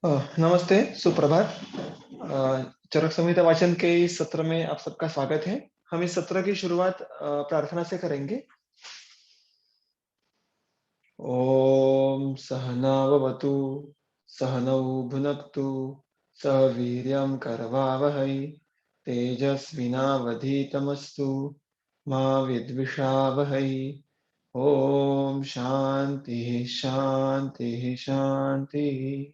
नमस्ते, सुप्रभात। चरक संहिता वाचन के इस सत्र में आप सबका स्वागत है। हम इस सत्र की शुरुआत प्रार्थना से करेंगे। ओम सहनाववतु, सहनौ भुनक्तु, सह वीर्यं करवावहै, तेजस्विनावधीतमस्तु, मा विद्विषावहै। ओम शांति शांति शांति।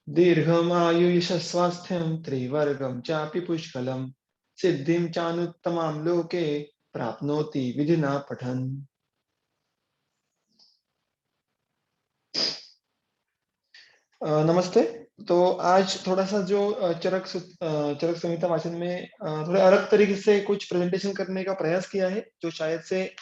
दीर्घमायुष्यस्वास्थ्यं त्रिवर्गं चापि पुष्कलं, सिद्धिं चानुत्तमां लोके प्राप्नोति विधिना पठन्। नमस्ते। तो आज थोड़ा सा जो चरक संहिता वाचन में थोड़े अलग तरीके से कुछ प्रेजेंटेशन करने का प्रयास किया है, जो शायद से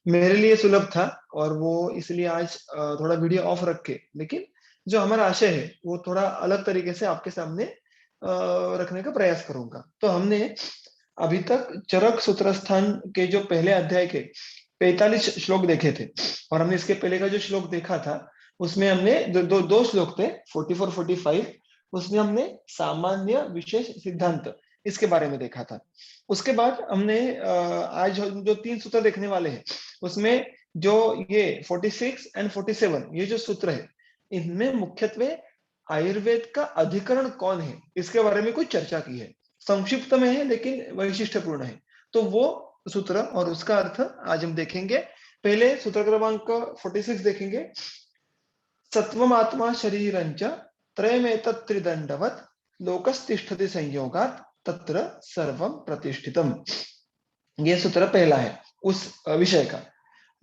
मेरे लिए सुलभ था, और वो इसलिए आज थोड़ा वीडियो ऑफ रख के, लेकिन जो हमारा आशय है वो थोड़ा अलग तरीके से आपके सामने रखने का प्रयास करूंगा। तो हमने अभी तक चरक सूत्रस्थान के जो पहले अध्याय के 45 श्लोक देखे थे, और हमने इसके पहले का जो श्लोक देखा था उसमें हमने दो श्लोक थे 44 45। उसमें हमने सामान्य विशेष सिद्धांत इसके बारे में देखा था। उसके बाद हमने आज जो 3 सूत्र देखने वाले हैं उसमें जो ये 46 एंड 47 ये जो सूत्र है, इनमें मुख्यत्वे आयुर्वेद का अधिकरण कौन है इसके बारे में कुछ चर्चा की है। संक्षिप्त में है लेकिन वैशिष्ट्यपूर्ण है। तो वो सूत्र और उसका अर्थ आज हम देखेंगे। पहले सूत्र क्रमांक 46 देखेंगे। सत्वमात्मा शरीरंच त्रयमेतत् त्रिदंडवत् लोकस्तिष्ठति संयोगात् तत्र सर्वं प्रतिष्ठितम्। ये सूत्र पहला है उस विषय का।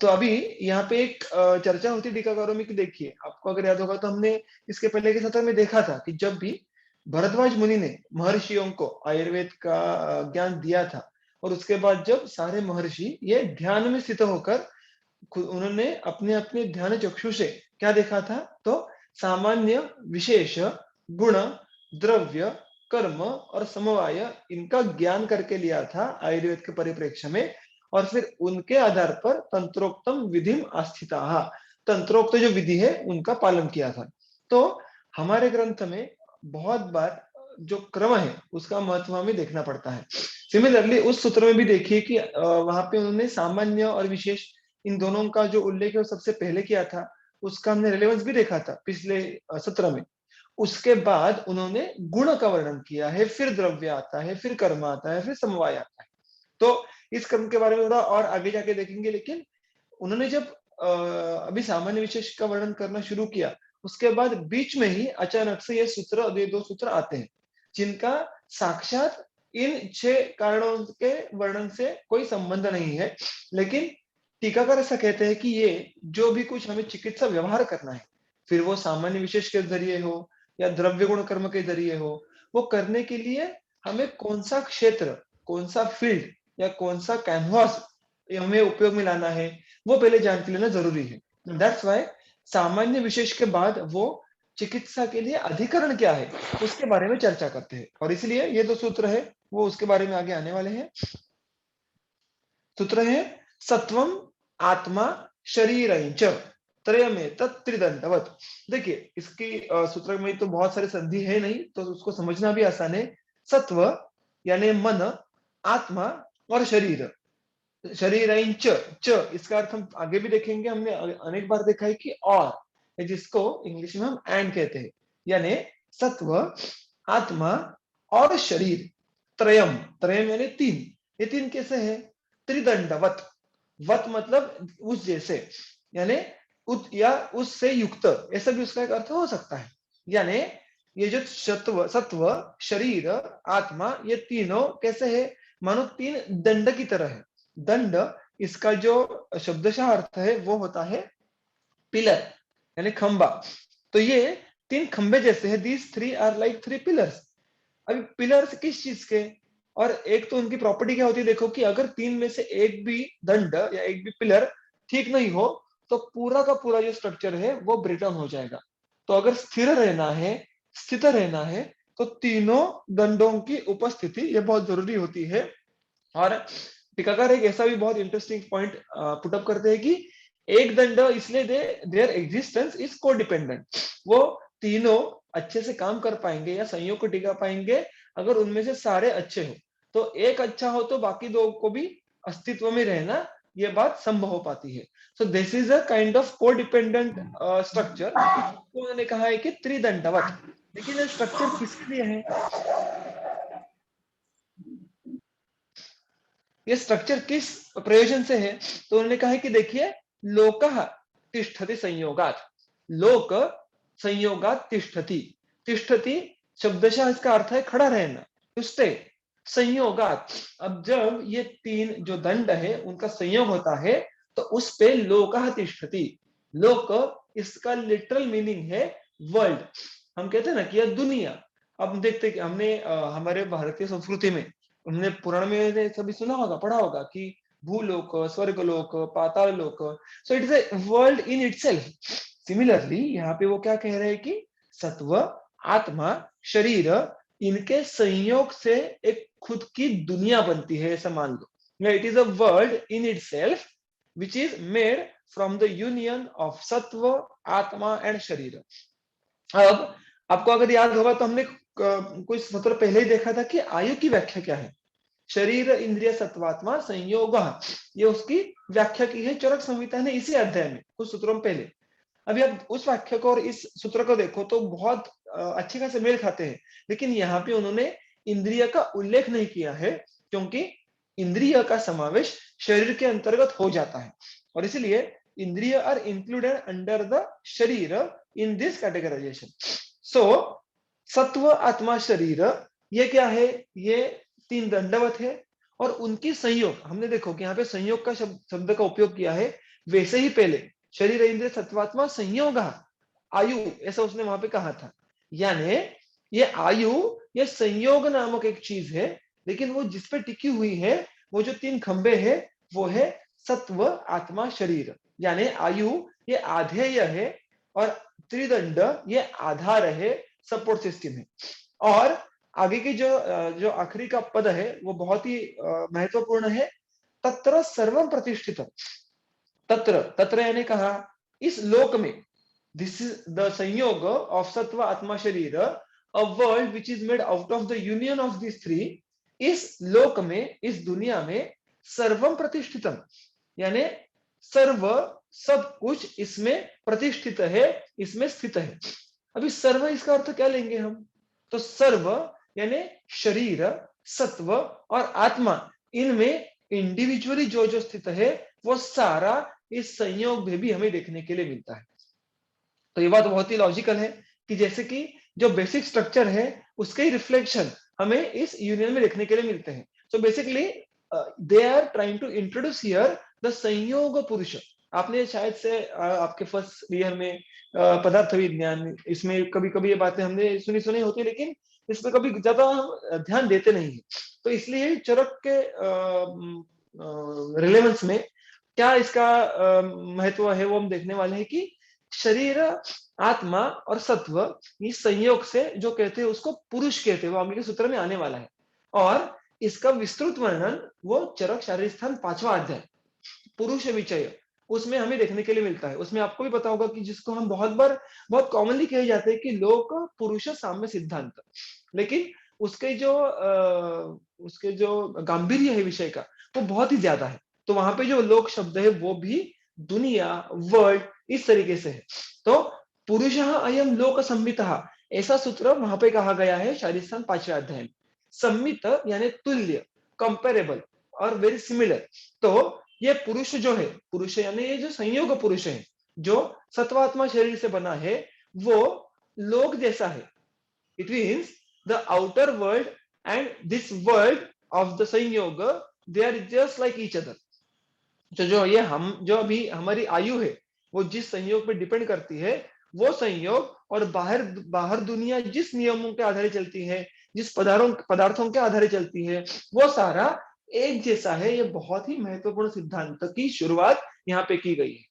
तो अभी यहाँ पे एक चर्चा होती टीकाकारों में कि देखिए, आपको अगर याद होगा तो हमने इसके पहले के सत्र में देखा था कि जब भी भरद्वाज मुनि ने महर्षियों को आयुर्वेद का ज्ञान दिया था, और उसके बाद जब सारे महर्षि ये ध्यान में स्थित होकर उन्होंने अपने अपने ध्यान चक्षु से क्या देखा था, तो सामान्य विशेष गुण द्रव्य कर्म और समवाय इनका ज्ञान करके लिया था आयुर्वेद के परिप्रेक्ष्य में। और फिर उनके आधार पर तंत्रोक्तम विधिम आस्थिता, तंत्रोक्त जो विधि है उनका पालन किया था। तो हमारे ग्रंथ में बहुत बार जो क्रम है उसका महत्व हमें देखना पड़ता है। सिमिलरली उस सूत्र में भी देखिए कि वहां पे उन्होंने सामान्य और विशेष इन दोनों का जो उल्लेख है वो सबसे पहले किया था। उसका हमने रेलेवेंस भी देखा था पिछले सत्र में। उसके बाद उन्होंने गुण का वर्णन किया है, फिर द्रव्य आता है, फिर कर्म आता है, फिर समवाय आता है। तो इस क्रम के बारे में थोड़ा और आगे जाके देखेंगे। लेकिन उन्होंने जब अभी सामान्य विशेष का वर्णन करना शुरू किया, उसके बाद बीच में ही अचानक से ये सूत्र, ये दो सूत्र आते हैं जिनका साक्षात इन 6 कारणों के वर्णन से कोई संबंध नहीं है। लेकिन टीकाकार ऐसा कहते हैं कि ये जो भी कुछ हमें चिकित्सा व्यवहार करना है, फिर वो सामान्य विशेष के जरिए हो या द्रव्य गुण कर्म के जरिए हो, वो करने के लिए हमें कौन सा क्षेत्र, कौन सा फील्ड या कौन सा कैनवास हमें उपयोग में लाना है, वो पहले जान के लेना जरूरी है। दैट्स वाई सामान्य विशेष के बाद वो चिकित्सा के लिए अधिकरण क्या है उसके बारे में चर्चा करते हैं, और इसलिए ये दो सूत्र है वो उसके बारे में आगे आने वाले हैं। सूत्र है सत्वम आत्मा शरीर त्रयमेतत् त्रिदंडवत्। देखिए इसकी सूत्र में तो बहुत सारे संधि है नहीं, तो उसको समझना भी आसान है। सत्व यानी मन, आत्मा और शरीर। शरीर च इसका अर्थ हम आगे भी देखेंगे, हमने अनेक बार देखा है कि और, जिसको इंग्लिश में हम एंड कहते हैं। यानी सत्व, आत्मा और शरीर। त्रयम, त्रयम यानी तीन। ये तीन कैसे है? त्रिदंडवत। वत मतलब उस जैसे, यानी या उससे युक्त, ऐसा भी उसका एक अर्थ हो सकता है। यानी ये जो सत्व सत्व शरीर आत्मा ये तीनों कैसे है, मानो तीन दंड की तरह है। दंड, इसका जो शब्दशः अर्थ है वो होता है पिलर यानी खंबा। तो ये तीन खंबे जैसे हैं। These three are like three pillars. अभी पिलर्स किस चीज के? और एक तो उनकी प्रॉपर्टी क्या होती है, देखो कि अगर तीन में से एक भी दंड या एक भी पिलर ठीक नहीं हो तो पूरा का पूरा जो स्ट्रक्चर है वो ब्रेक डाउन हो जाएगा। तो अगर स्थिर रहना है, स्थित रहना है, तो तीनों दंडों की उपस्थिति ये बहुत जरूरी होती है। और टीकाकार एक ऐसा भी बहुत इंटरेस्टिंग पॉइंट पुटअप करते हैं कि एक दंड इसलिए देयर एग्जिस्टेंस इज कोडिपेंडेंट, वो तीनों अच्छे से काम कर पाएंगे या संयोग को टिका पाएंगे अगर उनमें से सारे अच्छे हो। तो एक अच्छा हो तो बाकी दो को भी अस्तित्व में रहना, ये बात संभव हो पाती है। So this is a kind of codependent structure. तो उन्होंने कहा है कि त्रिदंडवत। लेकिन ये स्ट्रक्चर किसके लिए है, ये स्ट्रक्चर किस प्रयोजन से है? तो उन्होंने कहा है कि देखिए, लोकः तिष्ठति संयोगात, लोक संयोगात तिष्ठति। तिष्ठति शब्दशः इसका अर्थ है खड़ा रहना, टू स्टे। संयोगात, अब जब ये तीन जो दंड है उनका संयोग होता है तो उस पे लोकः तिष्ठति। लोक इसका लिटरल मीनिंग है वर्ल्ड। हम कहते हैं ना कि यह दुनिया। अब हम देखते हैं कि हमने हमारे भारतीय संस्कृति में, हमने पुराण में सभी सुना होगा, पढ़ा होगा कि भूलोक, स्वर्गलोक, पाताल लोक। So it is a world in itself. Similarly यहाँ पे वो क्या कह रहे हैं कि सत्व, आत्मा, शरीर, इनके संयोग से एक खुद की दुनिया बनती है, ऐसा मान लो। It is a world in itself which is made from the union of sattva, atma and शरीर। अब आपको अगर याद होगा तो हमने कुछ सत्र पहले ही देखा था कि आयु की व्याख्या क्या है। शरीर इंद्रिय सत्वात्मा संयोग, ये उसकी व्याख्या की है चरक संहिता ने इसी अध्याय में कुछ सूत्रों में पहले। अभी आप उस व्याख्या को और इस सूत्र को देखो तो बहुत अच्छे खासे मेल खाते हैं। लेकिन यहाँ पे उन्होंने इंद्रिय का उल्लेख नहीं किया है, क्योंकि इंद्रिय का समावेश शरीर के अंतर्गत हो जाता है, और इसलिए इंद्रिय आर इंक्लूडेड अंडर द शरीर इन दिस कैटेगराइजेशन। सो सत्व, आत्मा, शरीर, ये क्या है, ये तीन दंडवत है। और उनकी संयोग, हमने देखो कि यहाँ पे संयोग का शब्द का उपयोग किया है। वैसे ही पहले शरीर इंद्रिय सत्वात्मा संयोग आयु, ऐसा उसने वहां पे कहा था। यानी ये आयु, ये संयोग नामक एक चीज है, लेकिन वो जिस पे टिकी हुई है, वो जो तीन खंबे हैं, वो है सत्व, आत्मा, शरीर। यानी आयु ये आधेय है, और त्रिदंड ये आधार है, सपोर्ट सिस्टम है। और आगे की जो आखिरी का पद है वो बहुत ही महत्वपूर्ण है। तत्र सर्वम प्रतिष्ठित। तत्र, तत्र यानी कहा, इस लोक में, दिस इज द संयोग ऑफ सत्व, आत्मा, शरीर, a world which is made out of the union of this three. इस लोक में, इस दुनिया में सर्वम प्रतिष्ठितम, यानी सर्व, सब कुछ इसमें प्रतिष्ठित है, इसमें स्थित है। अभी सर्व इसका अर्थ क्या लेंगे हम? तो सर्व यानी शरीर, सत्व और आत्मा, इनमें इंडिविजुअली जो जो स्थित है वो सारा इस संयोग में भी हमें देखने के लिए मिलता है। तो ये बात बहुत ही लॉजिकल है कि जैसे कि जो बेसिक स्ट्रक्चर है उसके ही रिफ्लेक्शन हमें इस यूनियन में देखने के लिए मिलते हैं। So basically they are trying to introduce here the संयोग पुरुष। आपने शायद से आपके फर्स्ट ईयर में पदार्थ विज्ञान, इसमें कभी कभी ये बातें हमने सुनी सुनी होती है, लेकिन इसमें कभी ज्यादा हम ध्यान देते नहीं है। तो इसलिए चरक के रिलेवेंस में क्या इसका महत्व है वो हम देखने वाले हैं कि शरीर, आत्मा और सत्व, इस संयोग से जो कहते हैं उसको पुरुष कहते हैं, वो आगे के सूत्र में आने वाला है। और इसका विस्तृत वर्णन वो चरक शारीरिक स्थान 5वां अध्याय पुरुष विचय, उसमें हमें देखने के लिए मिलता है। उसमें आपको भी पता होगा कि जिसको हम बहुत बार, बहुत कॉमनली कहे जाते हैं कि लोक पुरुष साम्य सिद्धांत, लेकिन उसके जो गांभीर्य है विषय का, वो बहुत ही ज्यादा है। तो वहां पे जो लोक शब्द है वो भी दुनिया, वर्ल्ड, इस तरीके से है। तो पुरुष अयम लोक संमित, ऐसा सूत्र वहां पे कहा गया है शारीरिक स्थान 5वें अध्याय में। संमित यानी तुल्य, कंपेरेबल और वेरी सिमिलर। तो ये पुरुष जो है, पुरुष यानी ये जो संयोग पुरुष है, जो सत्वात्मा शरीर से बना है, वो लोक जैसा है। It means the outer world and this world of the sanyog, they are just like each other. जो ये हम, जो अभी हमारी आयु है, वो जिस संयोग पे डिपेंड करती है, वो संयोग और बाहर बाहर दुनिया जिस नियमों के आधार चलती है, जिस पदार्थों के आधार चलती है, वो सारा एक जैसा है। ये बहुत ही महत्वपूर्ण सिद्धांत की शुरुआत यहाँ पे की गई है।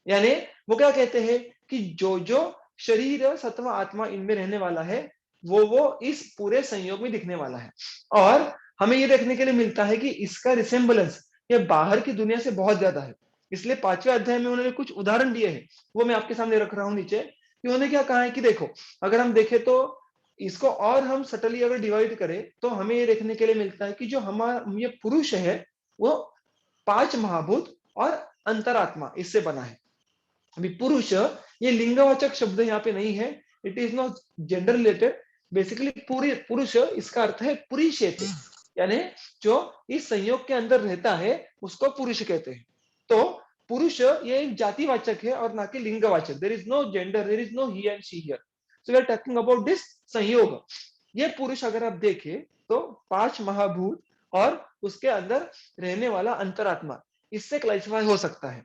यानी वो क्या कहते हैं कि जो जो शरीर, सत्व, आत्मा इनमें रहने वाला है, वो इस पूरे संयोग में दिखने वाला है। और हमें ये देखने के लिए मिलता है कि इसका रिसेम्बलेंस ये बाहर की दुनिया से बहुत ज्यादा है। इसलिए 5वें अध्याय में उन्होंने कुछ उदाहरण दिए हैं, वो मैं आपके सामने रख रहा हूं नीचे, कि उन्होंने क्या कहा है कि देखो, अगर हम देखें तो इसको और हम सटली अगर डिवाइड करें तो हमें ये देखने के लिए मिलता है कि जो हमारा ये पुरुष है वो 5 महाभूत और अंतरात्मा इससे बना है। अभी पुरुष ये लिंगवाचक शब्द यहाँ पे नहीं है, it is not gender related. Basically पूरी पुरुष इसका अर्थ है पुरीशेते, यानी जो इस संयोग के अंदर रहता है उसको पुरुष कहते हैं। तो पुरुष ये एक जातिवाचक है और ना कि लिंगवाचक। There is no gender, there is no he and she here, so we are talking about this sanyog. ये पुरुष अगर आप देखें तो 5 महाभूत और उसके अंदर रहने वाला अंतरात्मा, इससे क्लासिफाई हो सकता है।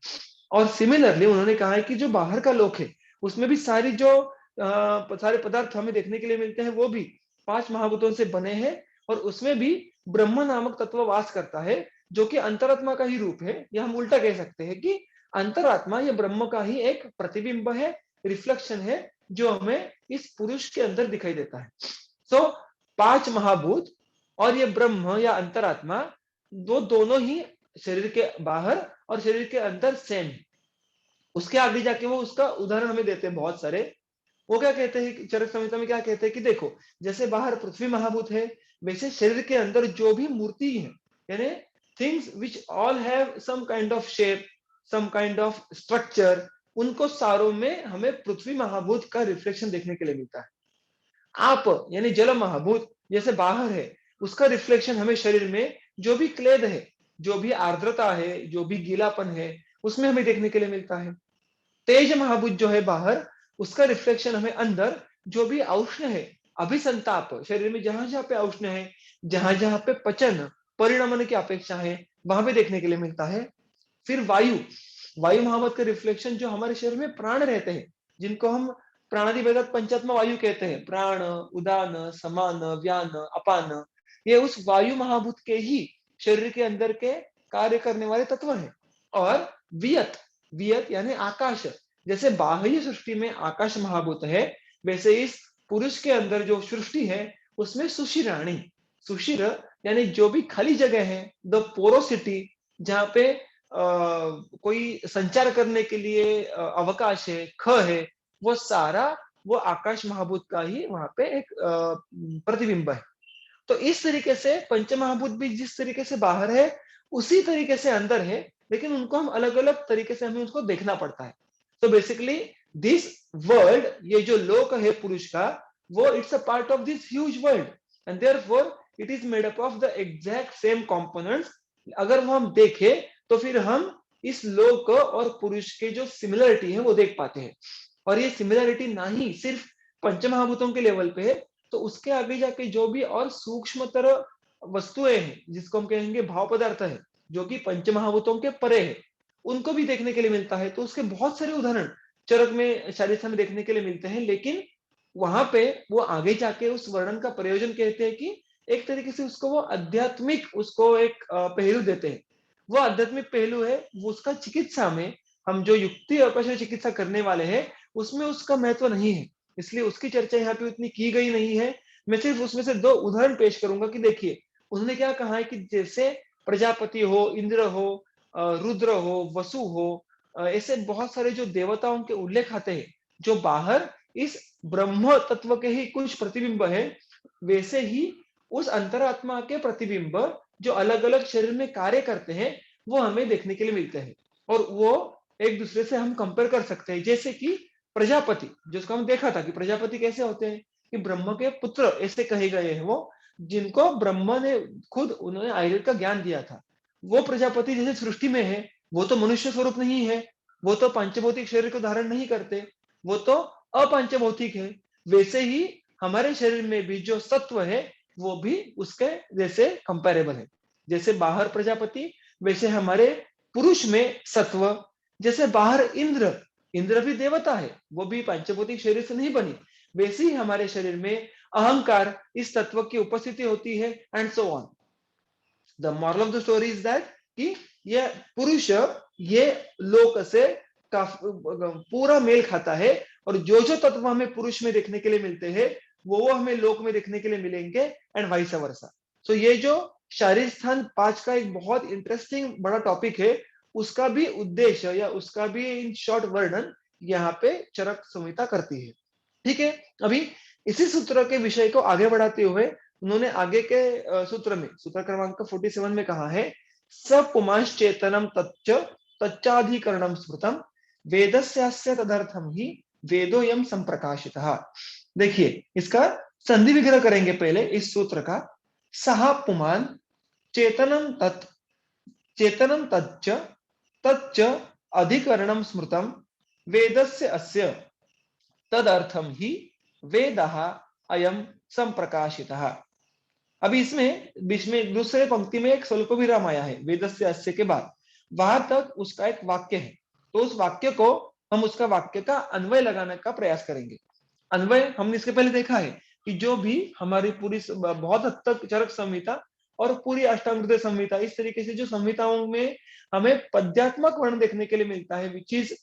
और सिमिलरली उन्होंने कहा है कि जो बाहर का लोक है उसमें भी सारी जो सारे पदार्थ हमें देखने के लिए मिलते हैं वो भी 5 महाभूतों से बने हैं, और उसमें भी ब्रह्म नामक तत्व वास करता है जो कि अंतरात्मा का ही रूप है। या हम उल्टा कह सकते हैं कि अंतरात्मा ये ब्रह्म का ही एक प्रतिबिंब है, रिफ्लेक्शन है, जो हमें इस पुरुष के अंदर दिखाई देता है। सो 5 महाभूत और ये ब्रह्म या अंतरात्मा, वो दोनों ही शरीर के बाहर और शरीर के अंदर सेम है। उसके आगे जाके वो उसका उदाहरण हमें देते हैं बहुत सारे। वो क्या कहते हैं, चरक संहिता में क्या कहते हैं कि देखो, जैसे बाहर पृथ्वी महाभूत है, वैसे शरीर के अंदर जो भी मूर्ति है, यानी things which all have some kind of shape, some kind of structure, उनको सारों में हमें पृथ्वी महाभूत का रिफ्लेक्शन देखने के लिए मिलता है। आप यानी जल महाभूत जैसे बाहर है, उसका रिफ्लेक्शन हमें शरीर में जो भी क्लेद है, जो भी आर्द्रता है, जो भी गीलापन है, उसमें हमें देखने के लिए मिलता है। तेज महाभूत जो है बाहर, उसका रिफ्लेक्शन हमें अंदर जो भी औष्ण है, अभिसंताप, शरीर में जहां जहां पे औष्ण है, जहां जहां पे पचन परिणमन की अपेक्षा है, वहां पे देखने के लिए मिलता है। फिर वायु, वायु महाभूत का रिफ्लेक्शन जो हमारे शरीर में प्राण रहते हैं, जिनको हम प्राणादि वेदात पंचात्मा वायु कहते हैं, प्राण, उदान, समान, व्यान, अपान, ये उस वायु महाभूत के ही शरीर के अंदर के कार्य करने वाले तत्व हैं। और वियत, वियत यानी आकाश, जैसे बाह्य सृष्टि में आकाश महाभूत है, वैसे इस पुरुष के अंदर जो सृष्टि है उसमें सुशिराणी, सुशिर यानी जो भी खाली जगह है, द पोरोसिटी, जहां पे कोई संचार करने के लिए अवकाश है, ख है, वो सारा वो आकाश महाभूत का ही वहां पे एक प्रतिबिंब है। तो इस तरीके से पंच महाभूत भी जिस तरीके से बाहर है उसी तरीके से अंदर है, लेकिन उनको हम अलग अलग तरीके से हमें उसको देखना पड़ता है। तो बेसिकली दिस वर्ल्ड, ये जो लोक है पुरुष का, वो it's a part of this huge world, and therefore it is made up of the exact same components. अगर वो हम देखें तो फिर हम इस लोक और पुरुष के जो सिमिलरिटी है वो देख पाते हैं। और ये सिमिलरिटी ना ही सिर्फ पंचमहाभूतों के लेवल पे है, तो उसके आगे जाके जो भी और सूक्ष्मतर वस्तुएं हैं, जिसको हम कहेंगे भाव पदार्थ है, जो कि पंचमहाभूतों के परे है, उनको भी देखने के लिए मिलता है। तो उसके बहुत सारे उदाहरण चरक में, शारीरिक में देखने के लिए मिलते हैं, लेकिन वहां पे वो आगे जाके उस वर्णन का प्रयोजन कहते हैं कि एक तरीके से उसको वो आध्यात्मिक, उसको एक पहलू देते हैं। वो आध्यात्मिक पहलू है, वो उसका चिकित्सा में, हम जो युक्ति और चिकित्सा करने वाले हैं उसमें उसका महत्व नहीं है, इसलिए उसकी चर्चा यहाँ पे उतनी की गई नहीं है। मैं सिर्फ उसमें से 2 उदाहरण पेश करूंगा कि देखिए उन्होंने क्या कहा है कि जैसे प्रजापति हो, इंद्र हो, रुद्र हो, वसु हो, ऐसे बहुत सारे जो देवताओं के उल्लेख आते हैं जो बाहर इस ब्रह्म तत्व के ही कुछ प्रतिबिंब है, वैसे ही उस अंतरात्मा के प्रतिबिंब जो अलग अलग शरीर में कार्य करते हैं वो हमें देखने के लिए मिलते हैं। और वो एक दूसरे से हम कंपेयर कर सकते हैं। जैसे कि प्रजापति, जिसको हम देखा था कि प्रजापति कैसे होते हैं, कि ब्रह्म के पुत्र ऐसे कहे गए हैं वो, जिनको ब्रह्म ने खुद उन्होंने आयुर्वेद का ज्ञान दिया था। वो प्रजापति जैसे सृष्टि में है, वो तो मनुष्य स्वरूप नहीं है, वो तो पंचभौतिक शरीर को धारण नहीं करते, वो तो अपंचभौतिक है। वैसे ही हमारे शरीर में भी जो सत्व है वो भी उसके जैसे कंपेरेबल है। जैसे बाहर प्रजापति, वैसे हमारे पुरुष में सत्व। जैसे बाहर इंद्र, इंद्र भी देवता है, वो भी पंचभौतिक शरीर से नहीं बनी, वैसे ही हमारे शरीर में अहंकार इस तत्व की उपस्थिति होती है, and so on. The moral of the story is that कि ये पुरुष ये लोक से पूरा मेल खाता है, और जो जो तत्व हमें पुरुष में देखने के लिए मिलते हैं वो हमें लोक में देखने के लिए मिलेंगे, एंड वाइस वर्सा। सो ये जो शारीर स्थान 5 का एक बहुत इंटरेस्टिंग बड़ा टॉपिक है, उसका भी उद्देश्य या उसका भी इन शॉर्ट वर्णन यहाँ पे चरक संहिता करती है। ठीक है, अभी इसी सूत्र के विषय को आगे बढ़ाते हुए उन्होंने आगे के सूत्र में, सूत्र क्रमांक 47 में कहा है, स पुमांश्चेतनम तच्च तच्चाधिकरणम स्मृतम वेदस्यास्य तदर्थम ही वेदोयम संप्रकाशितः। देखिए इसका संधि विग्रह करेंगे पहले इस सूत्र का। सह पुमान चेतनम तत् चेतनम तच्च तच्च अधिकरणम स्मृतम वेदस्य अस्य तदर्थम ही वेदः अयम संप्रकाशितः। अभी इसमें बीच में दूसरे पंक्ति में एक स्वल्प विराम आया है वेदस्य अस्य के बाद, वहां तक उसका एक वाक्य है। तो उस वाक्य को हम उसका वाक्य का अन्वय लगाने का प्रयास करेंगे। अन्वय हमने इसके पहले देखा है कि जो भी हमारी पूरी बहुत हद तक चरक संहिता और पूरी अष्टांग संहिता, इस तरीके से जो संहिताओं में हमें पद्यात्मक वर्ण देखने के लिए मिलता है, which is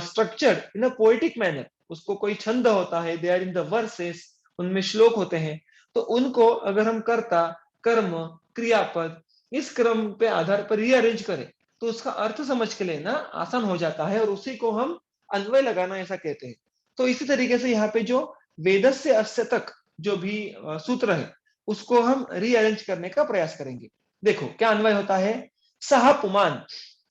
structured in a poetic manner, उसको कोई छंद होता है, they are in the verses, उनमें श्लोक होते हैं, तो उनको अगर हम कर्ता, कर्म, क्रियापद इस क्रम पे आधार पर रीअरेंज करें तो उसका अर्थ समझ के लेना आसान हो जाता है और उसी को हम अन्वय लगाना ऐसा कहते हैं। तो इसी तरीके से यहाँ पे जो वेदस्य अस्य तक जो भी सूत्र है उसको हम रीअरेंज करने का प्रयास करेंगे। देखो क्या अन्वय होता है। सह पुमान,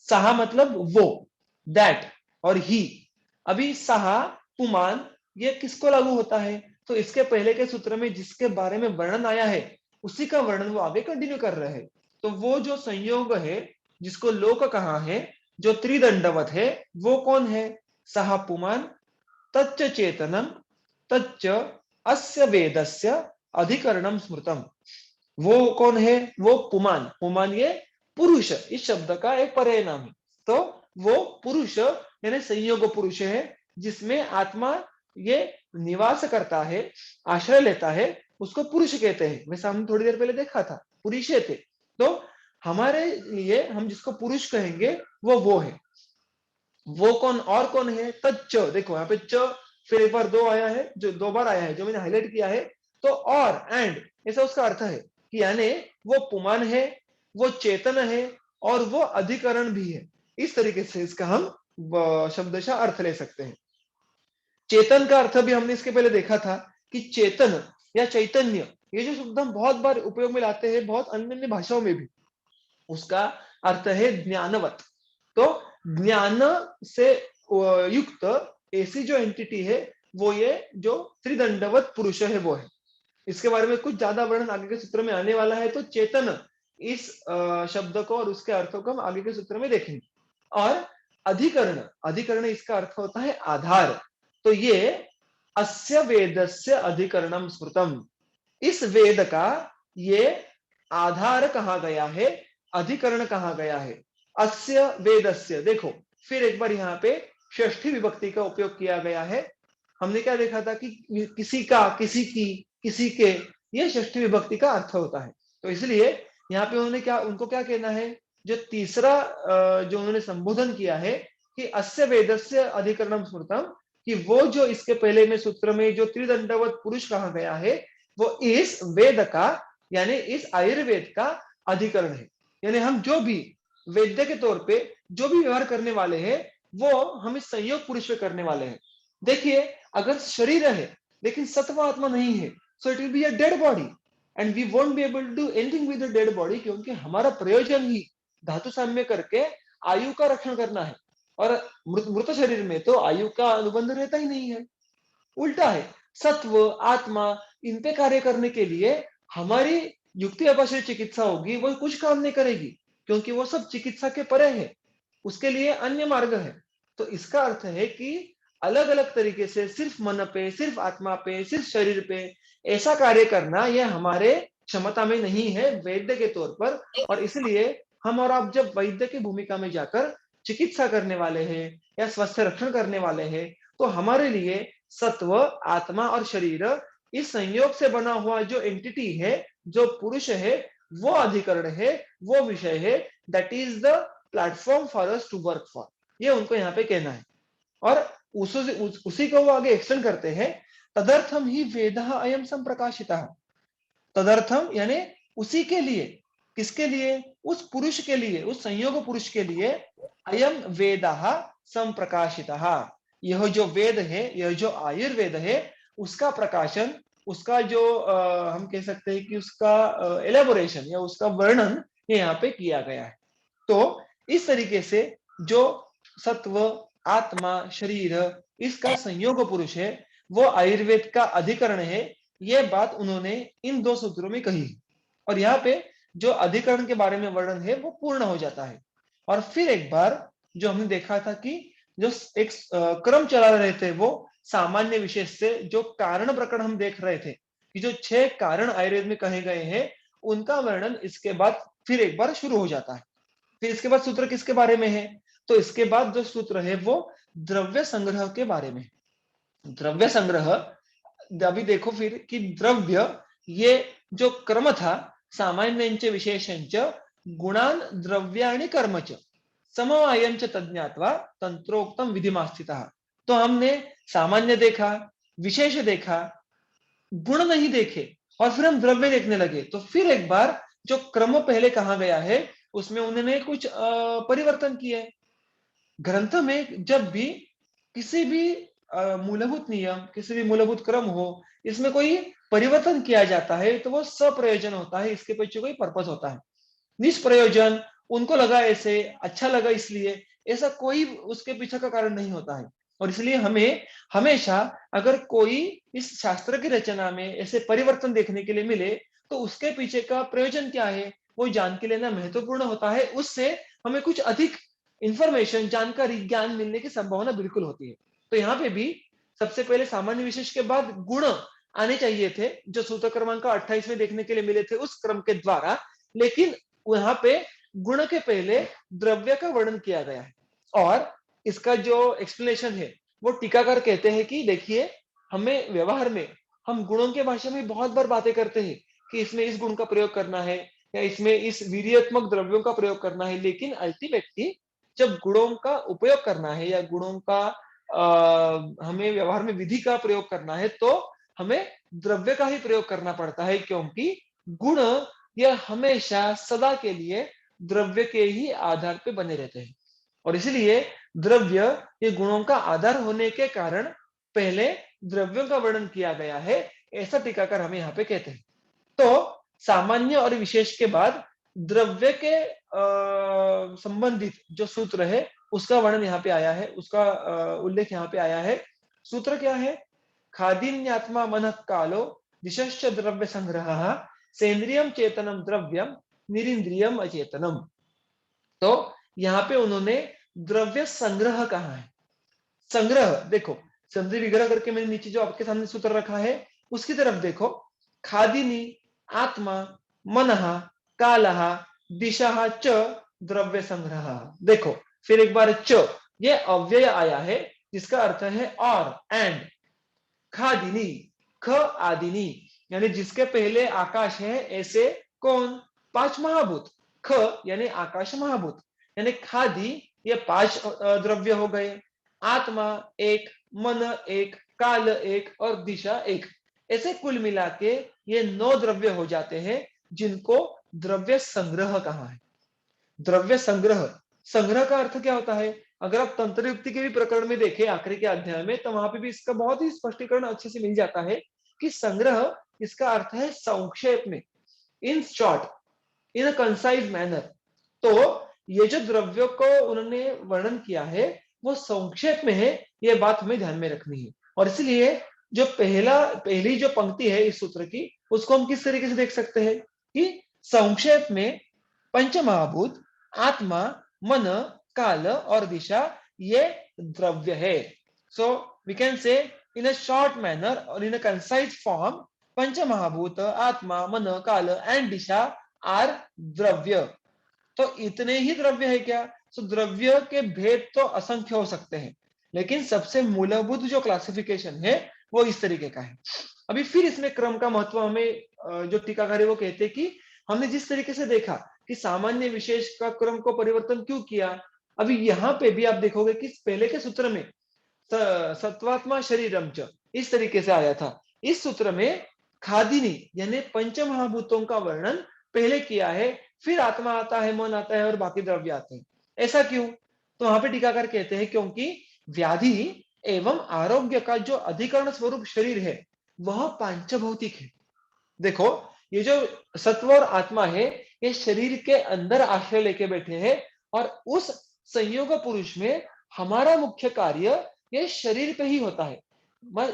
सह मतलब वो, दैट और ही। अभी सह पुमान ये किसको लागू होता है, तो इसके पहले के सूत्र में जिसके बारे में वर्णन आया है उसी का वर्णन वो आगे कंटिन्यू कर रहे हैं। तो वो जो संयोग है जिसको लोक कहा है, जो त्रिदंडवत है, वो कौन है, सह पुमान तच्च चेतनम तच्च अस्य वेदस्य अधिकरणम स्मृतम। वो कौन है, वो पुमान, पुमान ये पुरुष इस शब्द का एक पर्याय नाम है। तो वो पुरुष यानी संयोग पुरुष है जिसमें आत्मा ये निवास करता है, आश्रय लेता है, उसको पुरुष कहते हैं। वैसे हमने थोड़ी देर पहले देखा था पुरुषे थे। तो हमारे लिए हम जिसको पुरुष कहेंगे वो है। वो कौन और कौन है, तच्च। देखो यहाँ पे च फिर एक बार दो आया है, जो दो बार आया है जो मैंने हाईलाइट किया है। तो और एंड ऐसा उसका अर्थ है कि यानी वो पुमान है, वो चेतन है और वो अधिकरण भी है। इस तरीके से इसका हम शब्दशः अर्थ ले सकते हैं। चेतन का अर्थ भी हमने इसके पहले देखा था कि चेतन या चैतन्य, ये जो शब्द हम बहुत बार उपयोग में लाते हैं बहुत अन्य अन्य भाषाओं में भी, उसका अर्थ है ज्ञानवत। तो ज्ञान से युक्त ऐसी जो एंटिटी है वो ये जो त्रिदंडवत पुरुष है वो है। इसके बारे में कुछ ज्यादा वर्णन आगे के सूत्र में आने वाला है। तो चेतन इस शब्द को और उसके अर्थों को हम आगे के सूत्र में देखेंगे। और अधिकरण, अधिकरण इसका अर्थ होता है आधार। तो ये अस्य वेदस्य अधिकरणम स्मृतम, इस वेद का ये आधार कहा गया है, अधिकरण कहा गया है। अस्य वेदस्य, देखो फिर एक बार यहाँ पे षष्ठी विभक्ति का उपयोग किया गया है। हमने क्या देखा था कि किसी का, किसी की, किसी के, ये षष्ठी विभक्ति का अर्थ होता है। तो इसलिए यहाँ पे उन्होंने क्या, उनको क्या कहना है, जो तीसरा जो उन्होंने संबोधन किया है कि अस्य वेदस्य अधिकरणम स्मृतम, कि वो जो इसके पहले में सूत्र में जो त्रिदंडवत पुरुष कहा गया है वो इस वेद का यानी इस आयुर्वेद का अधिकरण है। यानी हम जो भी वैद्य के तौर पे जो भी व्यवहार करने वाले हैं वो हम इस संयोग पुरुष पे करने वाले हैं। देखिए अगर शरीर है लेकिन सत्व आत्मा नहीं है, so it will be a dead body and we won't be able to do anything with the dead body, क्योंकि हमारा प्रयोजन ही धातु साम्य करके आयु का रक्षण करना है। और मृत शरीर में तो आयु का अनुबंध रहता ही नहीं है, उल्टा है। सत्व आत्मा इन पे कार्य करने के लिए हमारी युक्ति अपाश्रय चिकित्सा होगी वो कुछ काम नहीं करेगी, क्योंकि वो सब चिकित्सा के परे है, उसके लिए अन्य मार्ग है। तो इसका अर्थ है कि अलग अलग तरीके से सिर्फ मन पे, सिर्फ आत्मा पे, सिर्फ शरीर पे ऐसा कार्य करना यह हमारे क्षमता में नहीं है वैद्य के तौर पर। और इसलिए हम और आप जब वैद्य की भूमिका में जाकर चिकित्सा करने वाले हैं या स्वास्थ्य रक्षण करने वाले हैं तो हमारे लिए सत्व आत्मा और शरीर इस संयोग से बना हुआ जो एंटिटी है, जो पुरुष है, वो अधिकरण है, वो विषय है, that is the platform for us to work for, ये उनको यहाँ पे कहना है। और उसी को वो आगे एक्सटेंड करते हैं, तदर्थम ही वेदः अयम संप्रकाशितः। तदर्थम यानी उसी के लिए, किसके लिए? उस पुरुष के लिए, उस संयोग पुरुष के लिए अयम वेदः संप्रकाशितः। यह जो वेद है, यह जो आयुर्वेद है, उसका प्रकाशन, उसका जो हम कह सकते हैं कि उसका एलेबोरेशन या उसका वर्णन ये यहाँ पे किया गया है। तो इस तरीके से जो सत्व, आत्मा, शरीर, इसका संयोग पुरुष है, वो आयुर्वेद का अधिकरण है। ये बात उन्होंने इन 2 सूत्रों में कही। और यहाँ पे जो अधिकरण के बारे में वर्णन है वो पूर्ण हो जाता है। और फिर एक बार जो हमने देखा था कि जो एक क्रम चला रहे थे, वो सामान्य विशेष से जो कारण प्रकरण हम देख रहे थे कि जो 6 कारण आयुर्वेद में कहे गए हैं, उनका वर्णन इसके बाद फिर एक बार शुरू हो जाता है। फिर इसके बाद सूत्र किसके बारे में है? तो इसके बाद जो सूत्र है वो द्रव्य संग्रह के बारे में। द्रव्य संग्रह, अभी देखो फिर कि द्रव्य, ये जो क्रम था, सामान्यंच विशेषंच गुणान द्रव्याणि कर्मच समवायंच तज्ञात्वा तंत्रोक्तम विधिमास्थितः। तो हमने सामान्य देखा, विशेष देखा, गुण नहीं देखे, और फिर हम द्रव्य देखने लगे। तो फिर एक बार जो क्रम पहले कहा गया है उसमें उन्होंने कुछ परिवर्तन किए। ग्रंथ में जब भी किसी भी मूलभूत नियम, किसी भी मूलभूत क्रम हो, इसमें कोई परिवर्तन किया जाता है तो वो सप्रयोजन होता है, इसके पीछे कोई पर्पस होता है। निष्प्रयोजन, उनको लगा ऐसे, अच्छा लगा इसलिए, ऐसा कोई उसके पीछे का कारण नहीं होता है। और इसलिए हमें हमेशा अगर कोई इस शास्त्र की रचना में ऐसे परिवर्तन देखने के लिए मिले तो उसके पीछे का प्रयोजन क्या है वो जान के लेना महत्वपूर्ण होता है। उससे हमें कुछ अधिक इंफॉर्मेशन, जानकारी, ज्ञान मिलने की संभावना बिल्कुल होती है। तो यहाँ पे भी सबसे पहले सामान्य विशेष के बाद गुण आने चाहिए थे, जो सूत्र क्रमांक 28 में देखने के लिए मिले थे उस क्रम के द्वारा। लेकिन वहां पे गुण के पहले द्रव्य का वर्णन किया गया है। और इसका जो एक्सप्लेनेशन है वो टीकाकार कहते हैं कि देखिए, हमें व्यवहार में हम गुणों के भाषा में बहुत बार बातें करते हैं कि इसमें इस गुण का प्रयोग करना है या इसमें इस वीर्यात्मक द्रव्यों का प्रयोग करना है, लेकिन अल्टीमेटली जब गुणों का उपयोग करना है या गुणों का हमें व्यवहार में विधि का प्रयोग करना है तो हमें द्रव्य का ही प्रयोग करना पड़ता है, क्योंकि गुण यह हमेशा सदा के लिए द्रव्य के ही आधार पे बने रहते हैं। और इसलिए द्रव्य ये गुणों का आधार होने के कारण पहले द्रव्यों का वर्णन किया गया है, ऐसा टीकाकार हमें यहाँ पे कहते हैं। तो सामान्य और विशेष के बाद द्रव्य के संबंधित जो सूत्र है उसका वर्णन यहाँ पे आया है, उसका उल्लेख यहाँ पे आया है। सूत्र क्या है? खादीन्यात्मा मनः कालो दिशश्च द्रव्य संग्रह सेन्द्रियम चेतनम द्रव्यम निरिंद्रियम अचेतनम। तो यहाँ पे उन्होंने द्रव्य संग्रह कहा है। संग्रह देखो, संधि विग्रह करके मैंने नीचे जो आपके सामने सूत्र रखा है उसकी तरफ देखो। खादिनी आत्मा मनः कालः दिशा च द्रव्य संग्रह। देखो फिर एक बार च, ये अव्यय आया है जिसका अर्थ है और, एंड। खादिनी, ख आदिनी, यानी जिसके पहले आकाश है, ऐसे कौन? 5 महाभूत। ख यानी आकाश महाभूत, यानी खादी, ये 5 द्रव्य हो गए। आत्मा एक, मन एक, काल एक और दिशा एक, ऐसे कुल मिला के ये 9 द्रव्य हो जाते हैं जिनको द्रव्य संग्रह कहा है। द्रव्य संग्रह, संग्रह का अर्थ क्या होता है? अगर आप तंत्र युक्ति के भी प्रकरण में देखें आखिरी के अध्याय में, तो वहां पे भी इसका बहुत ही स्पष्टीकरण अच्छे से मिल जाता है कि संग्रह इसका अर्थ है संक्षेप में, in short, in a concise manner. तो ये जो द्रव्यों को उन्होंने वर्णन किया है वो संक्षेप में है, ये बात हमें ध्यान में रखनी है। और इसलिए जो पहली जो पंक्ति है इस सूत्र की, उसको हम किस तरीके से देख सकते हैं कि संक्षेप में पंच महाभूत, आत्मा, मन, काल और दिशा, ये द्रव्य है। So we can say in a short manner और इन अ कंसाइज फॉर्म, पंच महाभूत, आत्मा, मन, काल एंड दिशा आर द्रव्य। तो इतने ही द्रव्य है क्या? तो द्रव्य के भेद तो असंख्य हो सकते हैं, लेकिन सबसे मूलभूत जो क्लासिफिकेशन है वो इस तरीके का है। अभी फिर इसमें क्रम का महत्व हमें जो टीकाकारी वो कहते हैं कि हमने जिस तरीके से देखा कि सामान्य विशेष का क्रम को परिवर्तन क्यों किया, अभी यहाँ पे भी आप देखोगे कि पहले के सूत्र में सत्वात्मा शरीरम च इस तरीके से आया था। इस सूत्र में खादिनी यानी पंच महाभूतों का वर्णन पहले किया है, फिर आत्मा आता है, मन आता है और बाकी द्रव्य आते हैं। ऐसा क्यों? तो वहां पे टीकाकार कहते हैं क्योंकि व्याधि एवं आरोग्य का जो अधिकरण स्वरूप शरीर है वह पांचभौतिक है। देखो, ये जो सत्व और आत्मा है ये शरीर के अंदर आश्रय लेके बैठे हैं और उस संयोग पुरुष में हमारा मुख्य कार्य ये शरीर पे ही होता है।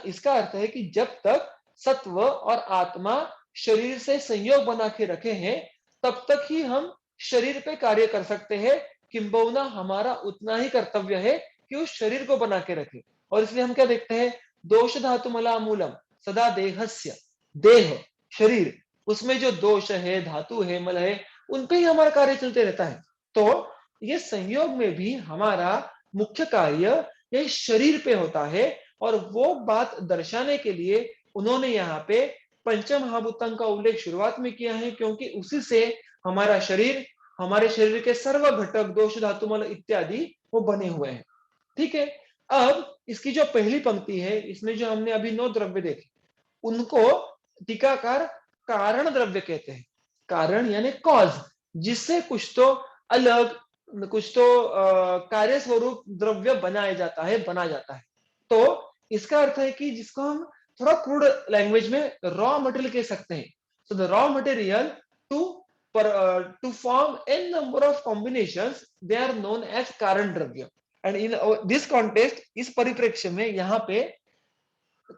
इसका अर्थ है कि जब तक सत्व और आत्मा शरीर से संयोग बना के रखे हैं तब तक ही हम शरीर पे कार्य कर सकते हैं। किंबहुना हमारा उतना ही कर्तव्य है कि उस शरीर को बना के रखे। और इसलिए हम क्या देखते हैं, दोष धातु मला मूलम सदा देहस्य, देह शरीर, उसमें जो दोष है, धातु है, मल है, उन पे ही हमारा कार्य चलते रहता है। तो ये संयोग में भी हमारा मुख्य कार्य ये शरीर पे होता है और वो बात दर्शाने के लिए उन्होंने यहाँ पे पंच महाभूतों का उल्लेख शुरुआत में किया है, क्योंकि उसी से हमारा शरीर, हमारे शरीर के सर्व घटक दोष धातु मल इत्यादि वो बने हुए हैं। ठीक है। अब इसकी जो पहली पंक्ति है इसमें जो हमने अभी 9 द्रव्य देखे उनको टीकाकार कारण द्रव्य कहते हैं। कारण यानी कॉज, जिससे कुछ तो अलग, कुछ तो कार्य स्वरूप द्रव्य बनाया जाता है, बना जाता है। तो इसका अर्थ है कि जिसको हम थोड़ा क्रूड लैंग्वेज में रॉ मटेरियल कह सकते हैं। So the raw material to to form an number of combinations they are known as कारण द्रव्य। एंड इन दिस कॉन्टेक्स्ट, इस परिप्रेक्ष्य में यहाँ पे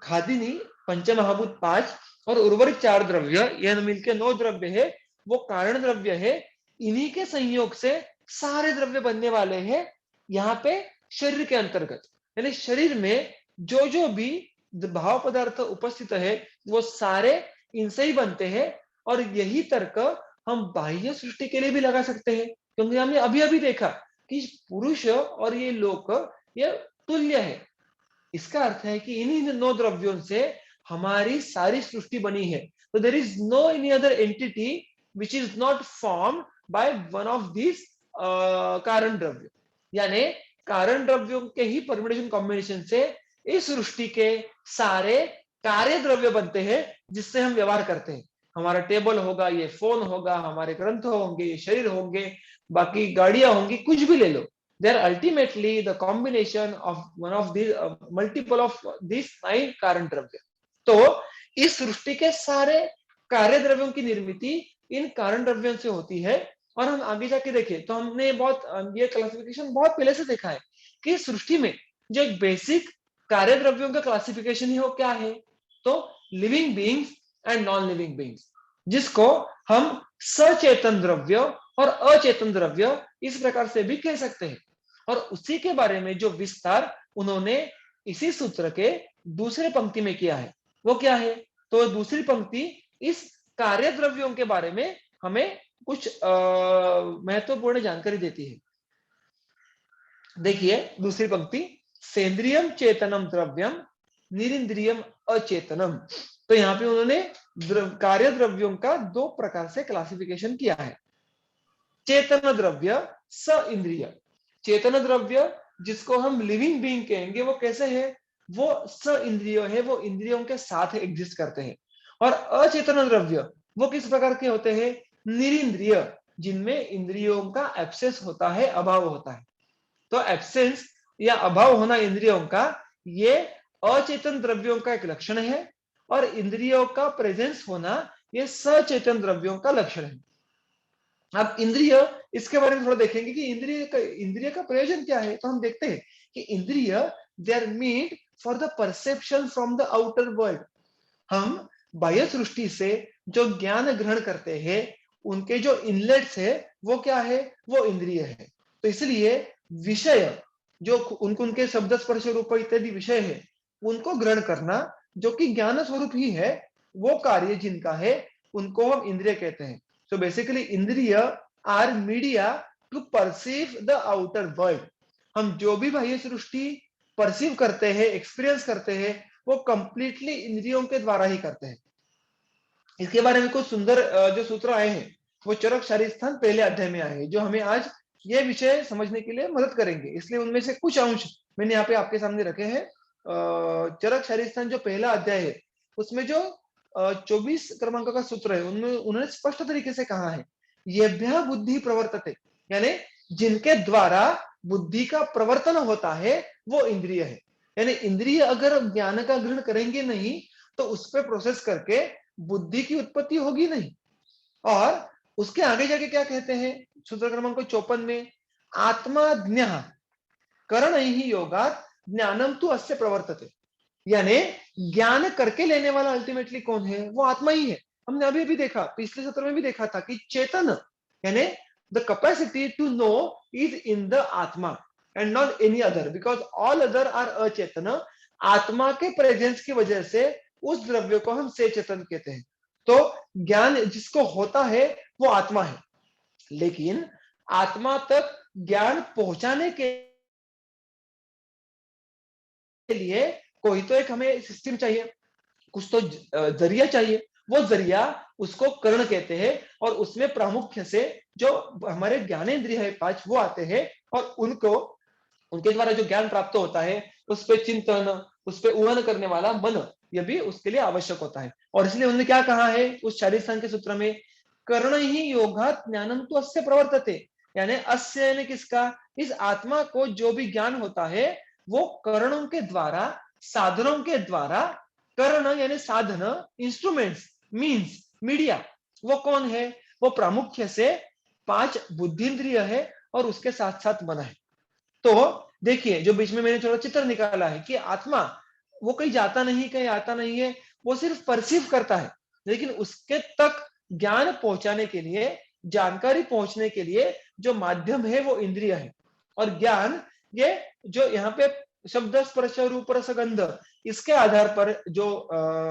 खादिनी पंचमहाभूत 5 और उर्वरित 4 द्रव्य, यह मिलकर 9 द्रव्य है, वो कारण द्रव्य है। इन्हीं के संयोग से सारे द्रव्य बनने वाले हैं यहाँ पे शरीर के अंतर्गत। यानी शरीर में जो जो भी भाव पदार्थ उपस्थित है वो सारे इनसे ही बनते हैं। और यही तर्क हम बाह्य सृष्टि के लिए भी लगा सकते हैं, क्योंकि हमने अभी अभी देखा कि पुरुष और ये लोक ये तुल्य है। इसका अर्थ है कि इन्हीं 9 द्रव्यों से हमारी सारी सृष्टि बनी है। तो there is no any other entity which is not form by one of this कारण द्रव्य। यानी कारण द्रव्यों के ही परम्यूटेशन कॉम्बिनेशन से इस सृष्टि के सारे कार्य द्रव्य बनते हैं जिससे हम व्यवहार करते हैं। हमारा टेबल होगा, ये फोन होगा, हमारे ग्रंथ होंगे, ये शरीर होंगे, बाकी गाड़ियां होंगी, कुछ भी ले लो। They are ultimately the combination of one of these multiple of these 9 कारण द्रव्य। तो इस सृष्टि के सारे कार्य द्रव्यों की निर्मित इन कारण द्रव्यों से होती है। और हम आगे जाके देखें तो हमने बहुत ये क्लासिफिकेशन बहुत पहले से देखा है कि सृष्टि में जो एक बेसिक कार्य द्रव्यों का क्लासिफिकेशन है वो क्या है, तो living beings and non living beings, जिसको हम सचेतन द्रव्य और अचेतन द्रव्य इस प्रकार से भी कह सकते हैं। और उसी के बारे में जो विस्तार उन्होंने इसी सूत्र के दूसरे पंक्ति में किया है वो क्या है, तो दूसरी पंक्ति इस कार्य द्रव्यों के बारे में हमें कुछ महत्वपूर्ण जानकारी देती है। देखिए दूसरी पंक्ति, सेंद्रियम चेतनम द्रव्यम निरिंद्रियम अचेतनम। तो यहाँ पे उन्होंने कार्य द्रव्यों का 2 प्रकार से क्लासिफिकेशन किया है। चेतन द्रव्य, स इंद्रिय। चेतन द्रव्य जिसको हम लिविंग बीइंग कहेंगे वो कैसे है, वो स इंद्रिय है, वो इंद्रियों के साथ एग्जिस्ट करते हैं। और अचेतन द्रव्य वो किस प्रकार के होते हैं, निरिंद्रिय, जिनमें इंद्रियों का एब्सेंस होता है, अभाव होता है। तो एब्सेंस या अभाव होना इंद्रियों का ये अचेतन द्रव्यों का एक लक्षण है, और इंद्रियों का प्रेजेंस होना ये सचेतन द्रव्यों का लक्षण है। अब इंद्रिय, इसके बारे में थोड़ा देखेंगे कि इंद्रिय का प्रयोजन क्या है। तो हम देखते हैं कि इंद्रिय they are made for the perception from the outer world. हम बाह्य सृष्टि से जो ज्ञान ग्रहण करते हैं उनके जो इनलेट्स है वो क्या है, वो इंद्रिय है। तो इसलिए विषय जो उनके शब्द स्पर्श रूप इत्यादि विषय है उनको ग्रहण करना जो कि ज्ञान स्वरूप ही है, वो कार्य जिनका है उनको हम इंद्रिय कहते हैं। So basically इंद्रिय are media to perceive the outer world. हम जो भी बाह्य सृष्टि परसीव करते हैं, एक्सपीरियंस करते हैं, वो कंप्लीटली इंद्रियों के द्वारा ही करते हैं। इसके बारे में कुछ सुंदर जो सूत्र आए हैं वो चरक शारीस्थान पहले अध्याय में आए हैं, जो हमें आज ये विषय समझने के लिए मदद करेंगे। इसलिए उनमें से कुछ अंश मैंने यहाँ पे आपके सामने रखे हैं। चरक शारीस्थान जो पहला अध्याय है उसमें जो 24 क्रमांक का सूत्र है उनमें उन्होंने स्पष्ट तरीके से कहा है येभ्यः बुद्धि प्रवर्तते, यानी जिनके द्वारा बुद्धि का प्रवर्तन होता है वो इंद्रिय है। यानी इंद्रिय अगर ज्ञान का ग्रहण करेंगे नहीं तो उस पर प्रोसेस करके बुद्धि की उत्पत्ति होगी नहीं। और उसके आगे जाके क्या कहते हैं सूत्र क्रमांक 54 में, आत्मा ज्ञः करण ही योगात ज्ञानम तो अस्य प्रवर्तते, यानी ज्ञान करके लेने वाला अल्टीमेटली कौन है, वो आत्मा ही है। हमने अभी भी देखा, पिछले सत्र में भी देखा था कि चेतन यानी the capacity to know is in the atma and not any other, because all other are achetan. आत्मा के प्रेजेंस की वजह से उस द्रव्य को हम से चेतन कहते हैं। तो ज्ञान जिसको होता है वो आत्मा है, लेकिन आत्मा तक ज्ञान पहुंचाने के लिए कोई तो एक हमें सिस्टम चाहिए, कुछ तो जरिया चाहिए। वो जरिया उसको कर्ण कहते हैं, और उसमें प्रामुख्य से जो हमारे ज्ञानेंद्रिय है 5 वो आते हैं, और उनको उनके द्वारा जो ज्ञान प्राप्त होता है उस पर चिंतन, उस पर उहन करने वाला मन, यह भी उसके लिए आवश्यक होता है। और इसलिए उन्होंने क्या कहा है उस शारीरिक संघ के सूत्र में, कर्ण ही योगात ज्ञानम तो अस्य प्रवर्तते, यानी अस्य यानी किसका, इस आत्मा को जो भी ज्ञान होता है वो कर्णों के द्वारा, साधनों के द्वारा, कर्ण यानी साधन, इंस्ट्रूमेंट्स, मीन्स, मीडिया, वो कौन है, वो प्रामुख्य से 5 बुद्धिंद्रिय है और उसके साथ साथ मन है। तो देखिए जो बीच में मैंने थोड़ा चित्र निकाला है कि आत्मा वो कहीं जाता नहीं, कहीं आता नहीं है, वो सिर्फ परसीव करता है, लेकिन उसके तक ज्ञान पहुंचाने के लिए, जानकारी पहुंचने के लिए जो माध्यम है वो इंद्रिय है। और ज्ञान ये जो यहाँ पे शब्द स्पर्श रूप रस गंध, इसके आधार पर जो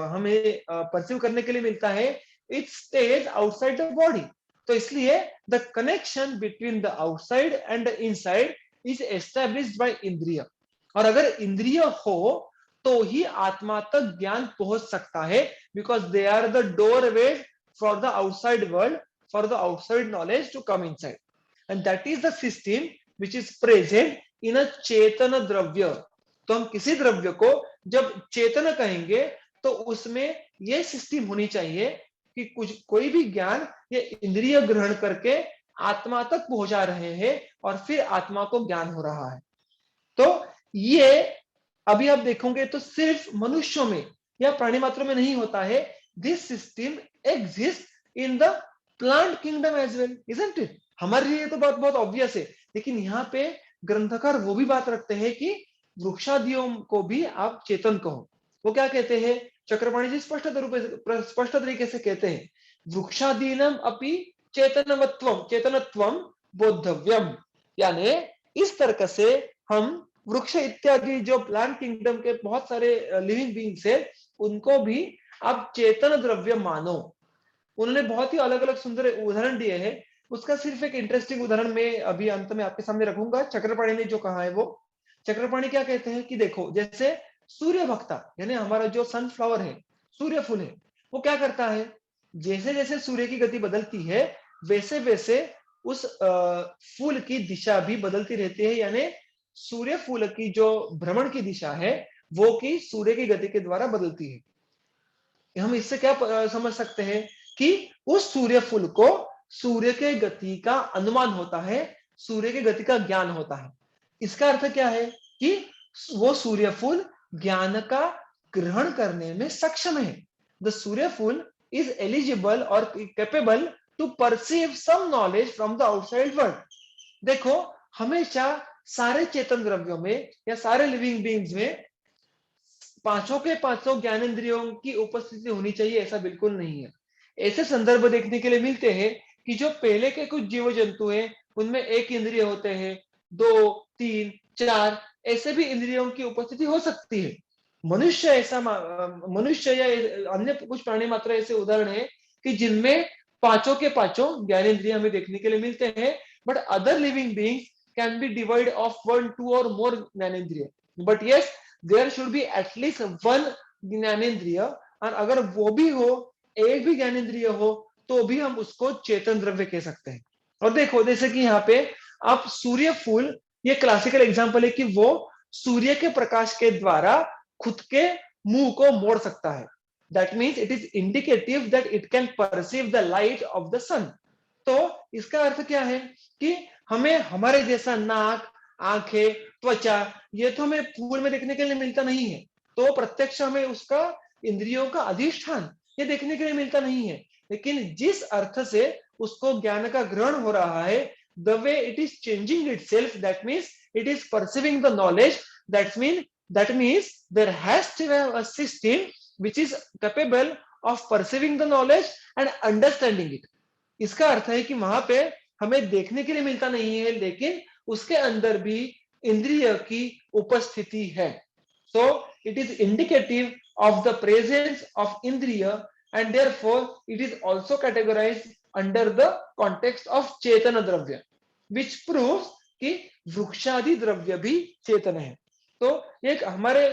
हमें परसीव करने के लिए मिलता है, it stage outside the body. तो इसलिए the connection between the outside and the inside is established bye इंद्रिय। और अगर इंद्रिय हो तो ही आत्मा तक ज्ञान पहुंच सकता है, because they are the doorway for the outside world, for the outside knowledge to come inside, and that is the system which is present in a chetan dravya. तो हम किसी द्रव्य को जब चेतन कहेंगे तो उसमें यह सिस्टम होनी चाहिए कि कुछ कोई भी ज्ञान ये इंद्रिय ग्रहण करके आत्मा तक पहुंचा रहे हैं और फिर आत्मा को ज्ञान हो रहा है। तो ये अभी आप देखोगे तो सिर्फ मनुष्यों में या प्राणी मात्रों में नहीं होता है, this system exist in the plant kingdom as well, isn't it. हमारे लिए तो बात बहुत ऑब्वियस है, लेकिन यहाँ पे ग्रंथकार वो भी बात रखते हैं कि वृक्षादियों को भी आप चेतन कहो। वो क्या कहते हैं, चक्रपाणी जी स्पष्ट तरीके से कहते हैं, वृक्षादीनम अपि चेतनवत्वम चेतनत्वम बोद्धव्यम, यानी इस तरह से हम वृक्ष इत्यादि जो प्लांट किंगडम के बहुत सारे लिविंग बीइंग्स है उनको भी आप चेतन द्रव्य मानो। उन्होंने बहुत ही अलग अलग सुंदर उदाहरण दिए हैं। उसका सिर्फ एक इंटरेस्टिंग उदाहरण मैं अभी अंत में आपके सामने रखूंगा। चक्रपाणी ने जो कहा है वो, चक्रपाणी क्या कहते हैं कि देखो जैसे सूर्य भक्ता यानी हमारा जो सनफ्लावर है, सूर्य फूल है, वो क्या करता है, जैसे जैसे सूर्य की गति बदलती है वैसे वैसे उस फूल की दिशा भी बदलती रहती है, यानी सूर्य फूल की जो भ्रमण की दिशा है वो की सूर्य की गति के द्वारा बदलती है। हम इससे क्या समझ सकते हैं कि उस सूर्य फूल को सूर्य के गति का अनुमान होता है, सूर्य की गति का ज्ञान होता है। इसका अर्थ क्या है कि वो सूर्य फूल ज्ञान का ग्रहण करने में सक्षम है। The surya phool is eligible और capable to perceive some knowledge from the outside world. देखो हमेशा सारे चेतन द्रव्यों में या सारे लिविंग बीइंग्स में पांचों के पांचों ज्ञानेंद्रियों की उपस्थिति होनी चाहिए, ऐसा बिल्कुल नहीं है। ऐसे संदर्भ देखने के लिए मिलते हैं कि जो पहले के कुछ जीव जंतु हैं उनमें एक इंद्रिय होते हैं, 2, 3, 4 ऐसे भी इंद्रियों की उपस्थिति हो सकती है। मनुष्य ऐसा मनुष्य या अन्य कुछ प्राणी मात्र ऐसे उदाहरण है कि जिनमें पांचों के पांचों ज्ञानेंद्रिय हमें देखने के लिए मिलते हैं, but other living beings can be divide of 1, 2 और more gyanendriya, but yes there should be at least 1 gyanendriya. और अगर वो भी हो, एक भी ज्ञानेंद्रिय हो, तो भी हम उसको चेतन द्रव्य कह सकते हैं। और देखो जैसे कि यहाँ पे आप सूर्य फूल, ये क्लासिकल एग्जांपल है कि वो सूर्य के प्रकाश के द्वारा खुद के मुंह को मोड़ सकता है। That means it is indicative that it can perceive the light of the sun. तो इसका अर्थ क्या है कि हमें हमारे जैसा नाक, आंखें, त्वचा ये तो हमें फूल में देखने के लिए मिलता नहीं है। तो प्रत्यक्ष हमें उसका इंद्रियों का अधिष्ठान ये देखने के लिए मिलता नहीं है। लेकिन जिस अर्थ से उसको ज्ञान का ग्रहण हो रहा है, the way it is changing itself, that means it is perceiving the knowledge, that means there has to have a system which is capable of perceiving the knowledge and understanding it. इसका अर्थ है कि वहां पे हमें देखने के लिए मिलता नहीं है, लेकिन उसके अंदर भी इंद्रिय की उपस्थिति है। So it is indicative of the presence of indriya, and therefore it is also categorized under the context of चेतन द्रव्य, which proves कि वृक्षादि द्रव्य भी चेतन है। तो एक हमारे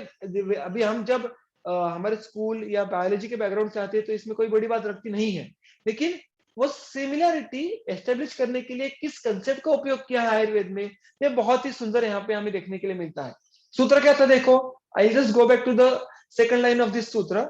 अभी हम जब हमारे स्कूल या बायोलॉजी के बैकग्राउंड से आते हैं तो इसमें कोई बड़ी बात लगती नहीं है, लेकिन वो सिमिलैरिटी एस्टेब्लिश करने के लिए किस कंसेप्ट का उपयोग किया है आयुर्वेद में, ये बहुत ही सुंदर यहाँ पे हमें देखने के लिए मिलता है। सूत्र क्या था देखो, I just go back to the second line of this सूत्र,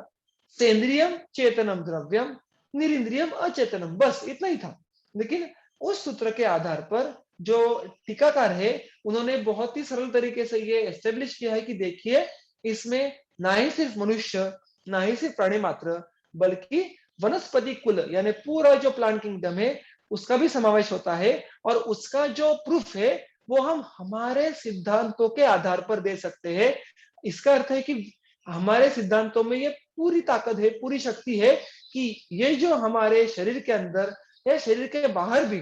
सेंद्रियम चेतनम द्रव्यम, निरिंद्रियम अचेतनम, बस इतना ही था। लेकिन उस सूत्र के आधार पर जो टीकाकार है उन्होंने बहुत ही सरल तरीके से ये एस्टेब्लिश किया है कि देखिए इसमें ना ही सिर्फ मनुष्य, ना ही सिर्फ प्राणी मात्र, बल्कि वनस्पति कुल यानी पूरा जो प्लांट किंगडम है उसका भी समावेश होता है। और उसका जो प्रूफ है वो हम हमारे सिद्धांतों के आधार पर दे सकते हैं। इसका अर्थ है कि हमारे सिद्धांतों में ये पूरी ताकत है, पूरी शक्ति है कि ये जो हमारे शरीर के अंदर या शरीर के बाहर भी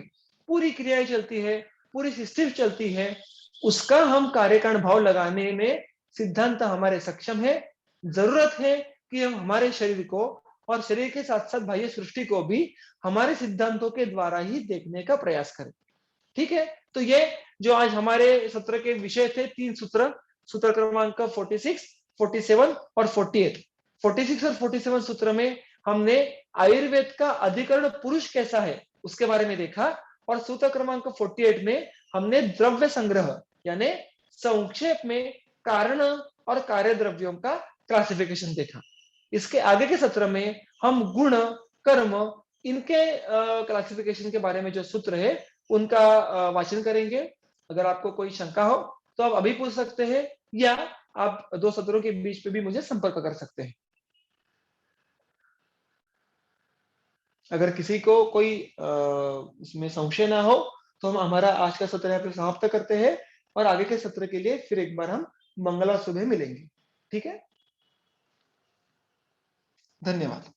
पूरी क्रियाएं चलती है, पूरी सिस्टम चलती है, उसका हम कार्य कारण भाव लगाने में सिद्धांत हमारे सक्षम है। जरूरत है कि हम हमारे शरीर को और शरीर के साथ साथ बाह्य सृष्टि को भी हमारे सिद्धांतों के द्वारा ही देखने का प्रयास करें। ठीक है, तो ये जो आज हमारे सत्र के विषय थे, 3 सूत्र, सूत्र क्रमांक 46, 47 और 48। 46 और 47 सूत्र में हमने आयुर्वेद का अधिकरण पुरुष कैसा है उसके बारे में देखा, और सूत्र क्रमांक 48 में हमने द्रव्य संग्रह यानी संक्षेप में कारण और कार्य द्रव्यों का क्लासिफिकेशन देखा। इसके आगे के सत्र में हम गुण, कर्म, इनके क्लासिफिकेशन के बारे में जो सूत्र है उनका वाचन करेंगे। अगर आपको कोई शंका हो तो आप अभी पूछ सकते हैं, या आप 2 सत्रों के बीच पे भी मुझे संपर्क कर सकते हैं। अगर किसी को कोई इसमें संशय ना हो तो हम हमारा आज का सत्र यहाँ पे समाप्त करते हैं, और आगे के सत्र के लिए फिर एक बार हम मंगलवार सुबह मिलेंगे। ठीक है, धन्यवाद।